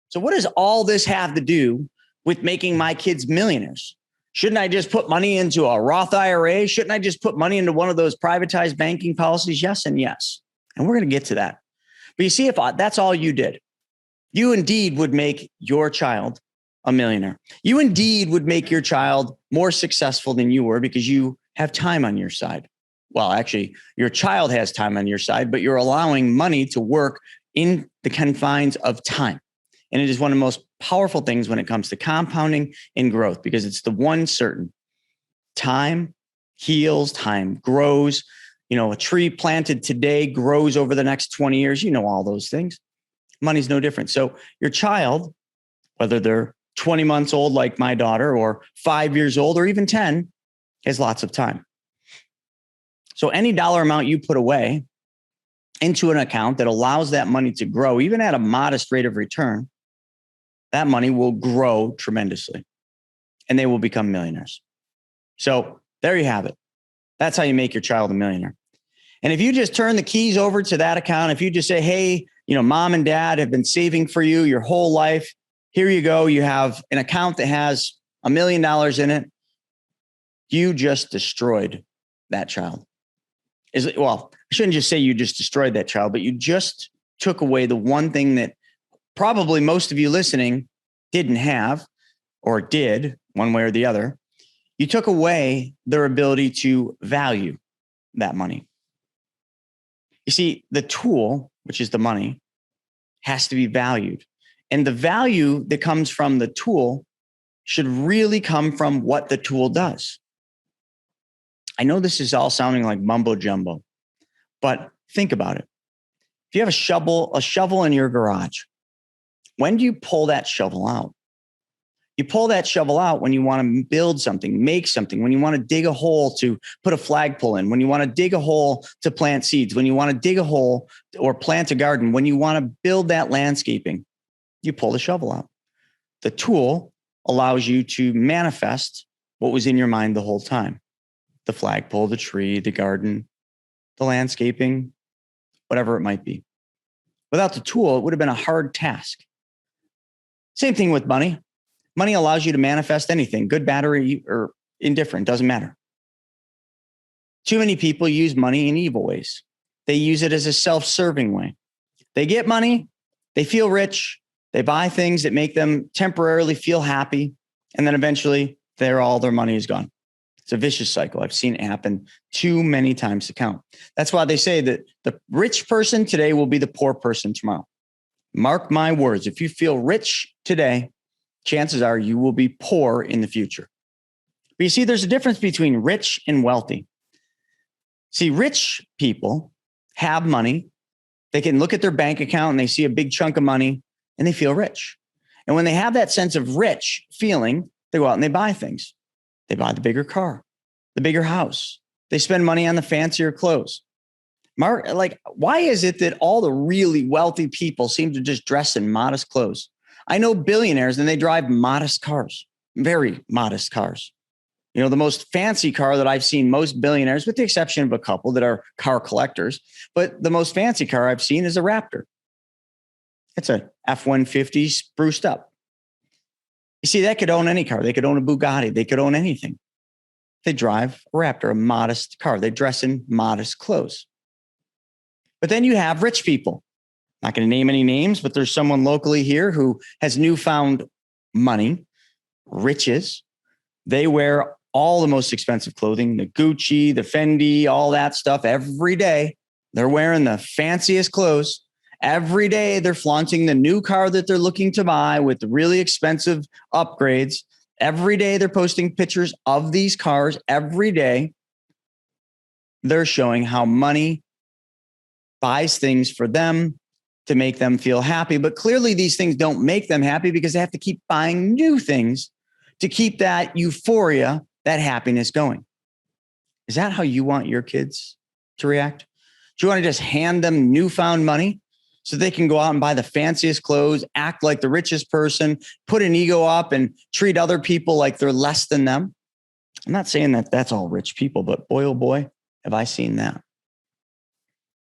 So what does all this have to do with making my kids millionaires? Shouldn't I just put money into a Roth IRA? Shouldn't I just put money into one of those privatized banking policies? Yes and yes. And we're going to get to that. But you see, if that's all you did, you indeed would make your child a millionaire. You indeed would make your child more successful than you were because you have time on your side. Well, actually, your child has time on your side, but you're allowing money to work in the confines of time. And it is one of the most powerful things when it comes to compounding and growth, because it's the one certain. Time heals, time grows. A tree planted today grows over the next 20 years. You know all those things. Money's no different. So your child, whether they're 20 months old like my daughter or 5 years old or even 10, has lots of time. So any dollar amount you put away into an account that allows that money to grow, even at a modest rate of return, that money will grow tremendously and they will become millionaires. So there you have it. That's how you make your child a millionaire. And if you just turn the keys over to that account, if you just say, hey, mom and dad have been saving for you your whole life. Here you go. You have an account that has $1 million in it. You just destroyed that child. Well, I shouldn't just say you just destroyed that child, but you just took away the one thing that probably most of you listening didn't have or did one way or the other. You took away their ability to value that money. You see, the tool, which is the money, has to be valued. And the value that comes from the tool should really come from what the tool does. I know this is all sounding like mumbo jumbo, but think about it. If you have a shovel in your garage, when do you pull that shovel out? You pull that shovel out when you want to build something, make something, when you want to dig a hole to put a flagpole in, when you want to dig a hole to plant seeds, when you want to dig a hole or plant a garden, when you want to build that landscaping, you pull the shovel out. The tool allows you to manifest what was in your mind the whole time. The flagpole, the tree, the garden, the landscaping, whatever it might be. Without the tool, it would have been a hard task. Same thing with money. Money allows you to manifest anything, good, bad, or indifferent, doesn't matter. Too many people use money in evil ways. They use it as a self-serving way. They get money, they feel rich, they buy things that make them temporarily feel happy, and then eventually all their money is gone. It's a vicious cycle. I've seen it happen too many times to count. That's why they say that the rich person today will be the poor person tomorrow. Mark my words. If you feel rich today, chances are you will be poor in the future. But you see, there's a difference between rich and wealthy. See, rich people have money. They can look at their bank account and they see a big chunk of money and they feel rich. And when they have that sense of rich feeling, they go out and they buy things. They buy the bigger car, the bigger house. They spend money on the fancier clothes. Why is it that all the really wealthy people seem to just dress in modest clothes? I know billionaires and they drive modest cars, very modest cars. The most fancy car that I've seen most billionaires, with the exception of a couple that are car collectors, but the most fancy car I've seen is a Raptor. It's a F-150 spruced up. You see, they could own any car. They could own a Bugatti. They could own anything. They drive a Raptor, a modest car. They dress in modest clothes. But then you have rich people. Not going to name any names, but there's someone locally here who has newfound money, riches. They wear all the most expensive clothing, the Gucci, the Fendi, all that stuff every day. They're wearing the fanciest clothes. Every day they're flaunting the new car that they're looking to buy with the really expensive upgrades. Every day they're posting pictures of these cars. Every day they're showing how money buys things for them to make them feel happy. But clearly these things don't make them happy because they have to keep buying new things to keep that euphoria, that happiness going. Is that how you want your kids to react? Do you want to just hand them newfound money so they can go out and buy the fanciest clothes, act like the richest person, put an ego up and treat other people like they're less than them? I'm not saying that that's all rich people, but boy, oh boy, have I seen that.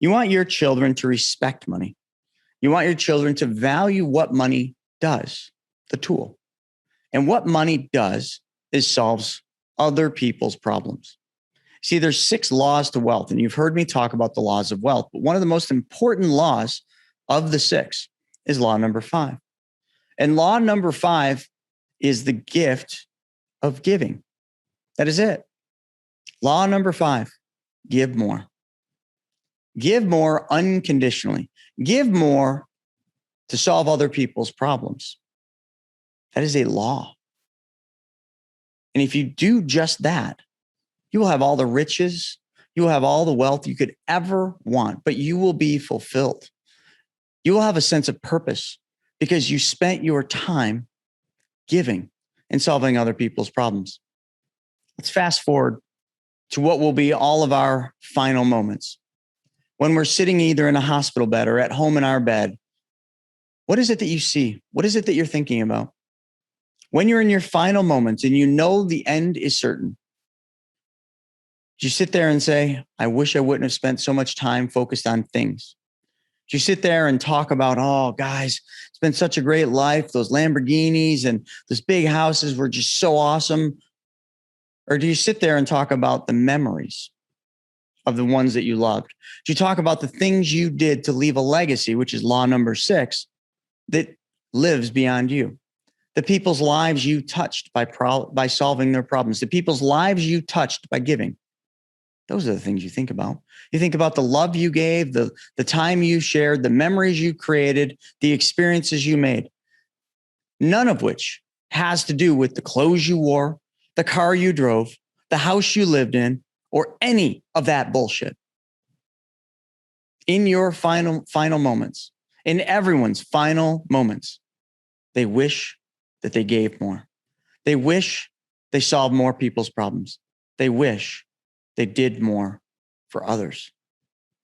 You want your children to respect money. You want your children to value what money does, the tool. And what money does is solves other people's problems. See, there's 6 laws to wealth, and you've heard me talk about the laws of wealth, but one of the most important laws of the 6 is law number 5. And law number 5 is the gift of giving. That is it. Law number 5, give more. Give more unconditionally. Give more to solve other people's problems. That is a law. And if you do just that, you will have all the riches, you will have all the wealth you could ever want, but you will be fulfilled. You will have a sense of purpose because you spent your time giving and solving other people's problems. Let's fast forward to what will be all of our final moments. When we're sitting either in a hospital bed or at home in our bed, what is it that you see? What is it that you're thinking about? When you're in your final moments and you know the end is certain, do you sit there and say, I wish I wouldn't have spent so much time focused on things? Do you sit there and talk about, oh, guys, it's been such a great life. Those Lamborghinis and those big houses were just so awesome. Or do you sit there and talk about the memories of the ones that you loved? Do you talk about the things you did to leave a legacy, which is law number 6, that lives beyond you? The people's lives you touched by solving their problems, the people's lives you touched by giving. Those are the things you think about. You think about the love you gave, the time you shared, the memories you created, the experiences you made. None of which has to do with the clothes you wore, the car you drove, the house you lived in, or any of that bullshit. In your final moments, in everyone's final moments, they wish that they gave more. They wish they solved more people's problems. They wish they did more for others.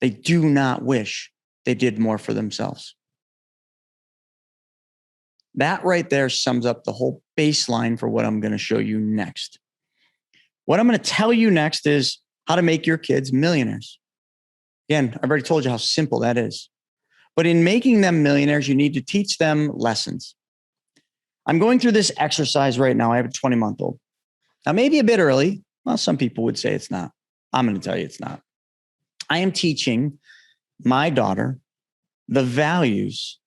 They do not wish they did more for themselves. That right there sums up the whole baseline for what I'm going to show you next. What I'm going to tell you next is how to make your kids millionaires. Again, I've already told you how simple that is. But in making them millionaires, you need to teach them lessons. I'm going through this exercise right now. I have a 20-month-old. Now, maybe a bit early. Well, some people would say it's not. I'm going to tell you it's not. I am teaching my daughter the values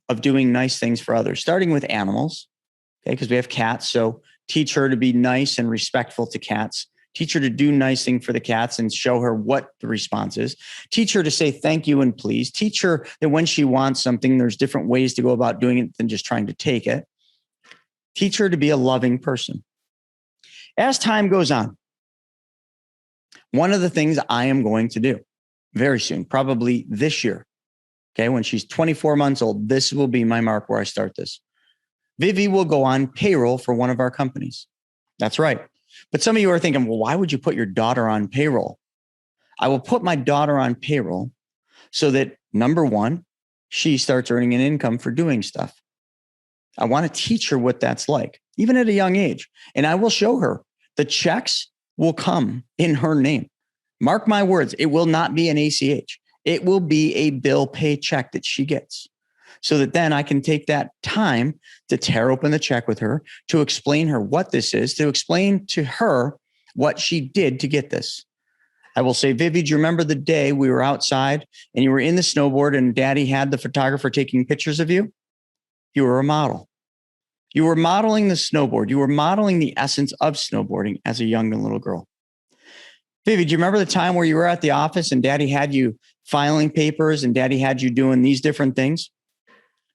of doing nice things for others, starting with animals, okay, because we have cats. So teach her to be nice and respectful to cats. Teach her to do nice things for the cats and show her what the response is. Teach her to say thank you and please. Teach her that when she wants something, there's different ways to go about doing it than just trying to take it. Teach her to be a loving person. As time goes on, one of the things I am going to do very soon, probably this year, okay, when she's 24 months old, this will be my mark where I start this. Vivi will go on payroll for one of our companies. That's right. But some of you are thinking, well, why would you put your daughter on payroll? I will put my daughter on payroll so that, number one, she starts earning an income for doing stuff. I want to teach her what that's like, even at a young age. And I will show her the checks will come in her name. Mark my words, it will not be an ACH. It will be a bill pay check that she gets. So that then I can take that time to tear open the check with her, to explain her what this is, to explain to her what she did to get this. I will say, Vivi, do you remember the day we were outside and you were in the snowboard and daddy had the photographer taking pictures of you? You were a model. You were modeling the snowboard. You were modeling the essence of snowboarding as a young and little girl. Vivi, do you remember the time where you were at the office and daddy had you filing papers and daddy had you doing these different things?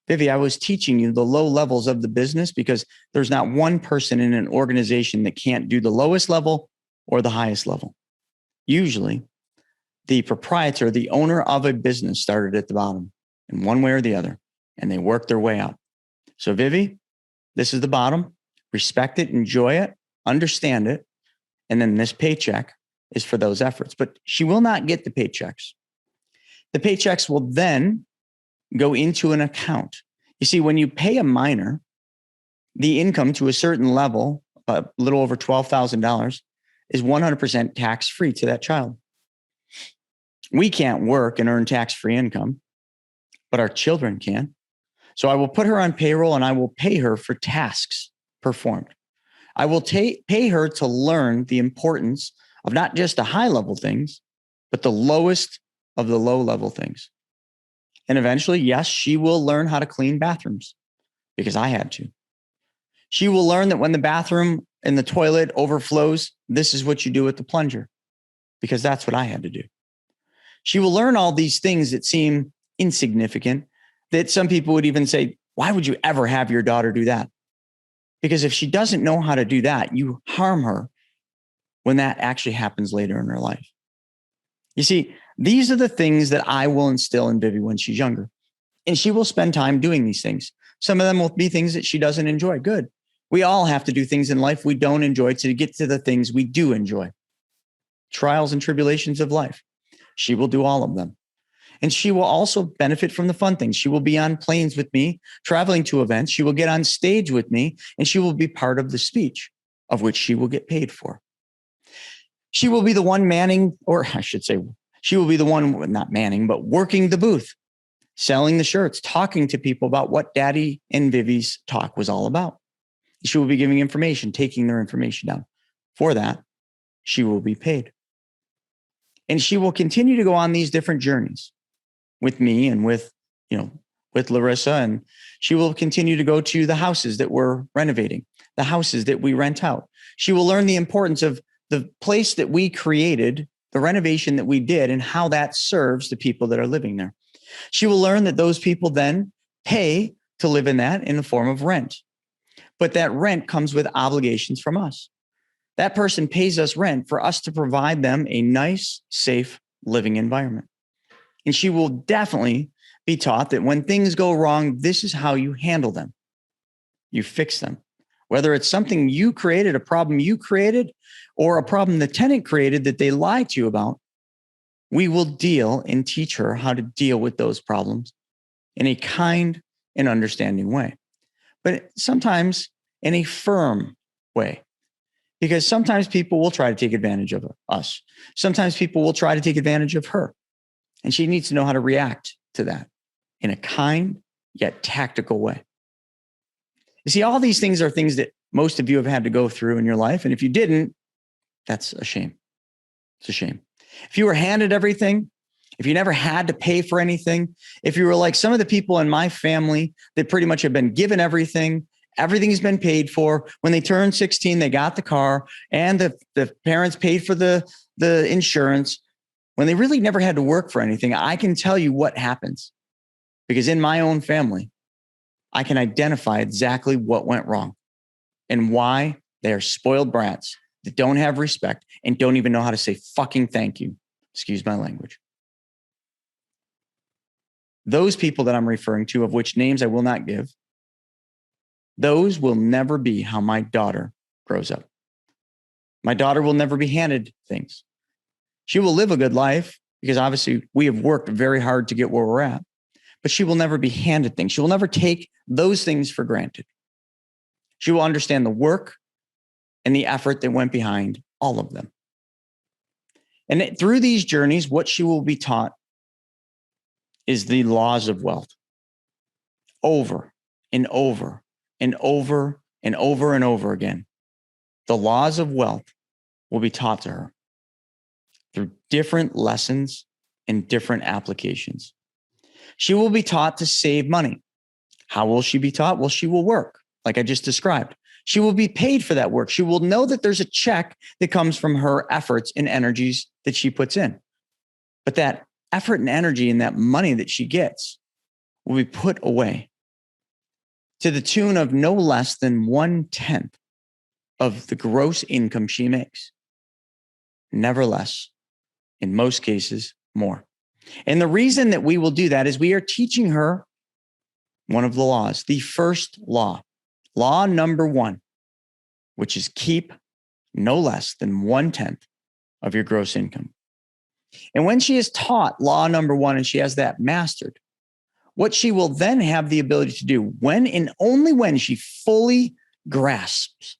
Vivi, I was teaching you the low levels of the business because there's not one person in an organization that can't do the lowest level or the highest level. Usually, the proprietor, the owner of a business started at the bottom in one way or the other, and they worked their way up. So Vivi, this is the bottom. Respect it, enjoy it, understand it. And then this paycheck is for those efforts. But she will not get the paychecks. The paychecks will then go into an account. You see, when you pay a minor, the income to a certain level, a little over $12,000, is 100% tax-free to that child. We can't work and earn tax-free income, but our children can. So I will put her on payroll and I will pay her for tasks performed. I will pay her to learn the importance of not just the high level things, but the lowest of the low level things. And eventually, yes, she will learn how to clean bathrooms because I had to. She will learn that when the bathroom and the toilet overflows, this is what you do with the plunger because that's what I had to do. She will learn all these things that seem insignificant, that some people would even say, why would you ever have your daughter do that? Because if she doesn't know how to do that, you harm her when that actually happens later in her life. You see, these are the things that I will instill in Vivi when she's younger. And she will spend time doing these things. Some of them will be things that she doesn't enjoy. Good. We all have to do things in life we don't enjoy to get to the things we do enjoy. Trials and tribulations of life. She will do all of them. And she will also benefit from the fun things. She will be on planes with me, traveling to events. She will get on stage with me, and she will be part of the speech of which she will get paid for. She will be the one manning, or I should say, she will be the one, not manning, but working the booth, selling the shirts, talking to people about what Daddy and Vivi's talk was all about. She will be giving information, taking their information down. For that, she will be paid. And she will continue to go on these different journeys with me and with Larissa. And she will continue to go to the houses that we're renovating, the houses that we rent out. She will learn the importance of the place that we created, the renovation that we did, and how that serves the people that are living there. She will learn that those people then pay to live in that in the form of rent. But that rent comes with obligations from us. That person pays us rent for us to provide them a nice, safe living environment. And she will definitely be taught that when things go wrong, this is how you handle them. You fix them. Whether it's something you created, a problem you created, or a problem the tenant created that they lied to you about, we will deal and teach her how to deal with those problems in a kind and understanding way. But sometimes in a firm way. Because sometimes people will try to take advantage of us. Sometimes people will try to take advantage of her. And she needs to know how to react to that in a kind yet tactical way. You see, all these things are things that most of you have had to go through in your life. And if you didn't, that's a shame. It's a shame. If you were handed everything, if you never had to pay for anything, if you were like some of the people in my family that pretty much have been given everything, everything's been paid for. When they turned 16, they got the car and the parents paid for the insurance. When they really never had to work for anything, I can tell you what happens. Because in my own family, I can identify exactly what went wrong and why they are spoiled brats that don't have respect and don't even know how to say fucking thank you. Excuse my language. Those people that I'm referring to, of which names I will not give, those will never be how my daughter grows up. My daughter will never be handed things. She will live a good life because obviously we have worked very hard to get where we're at, but she will never be handed things. She will never take those things for granted. She will understand the work and the effort that went behind all of them. And through these journeys, what she will be taught is the laws of wealth over and over and over and over and over again. The laws of wealth will be taught to her through different lessons and different applications. She will be taught to save money. How will she be taught? Well, she will work, like I just described. She will be paid for that work. She will know that there's a check that comes from her efforts and energies that she puts in. But that effort and energy and that money that she gets will be put away to the tune of no less than 1/10 of the gross income she makes. Never less. In most cases, more. And the reason that we will do that is we are teaching her one of the laws, the first law, law number 1, which is keep no less than 1/10 of your gross income. And when she is taught law number 1 and she has that mastered, what she will then have the ability to do when and only when she fully grasps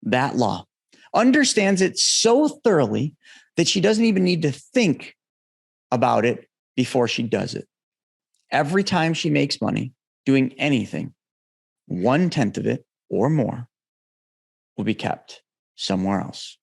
that law, understands it so thoroughly that she doesn't even need to think about it before she does it. Every time she makes money, doing anything, 1/10 of it or more will be kept somewhere else.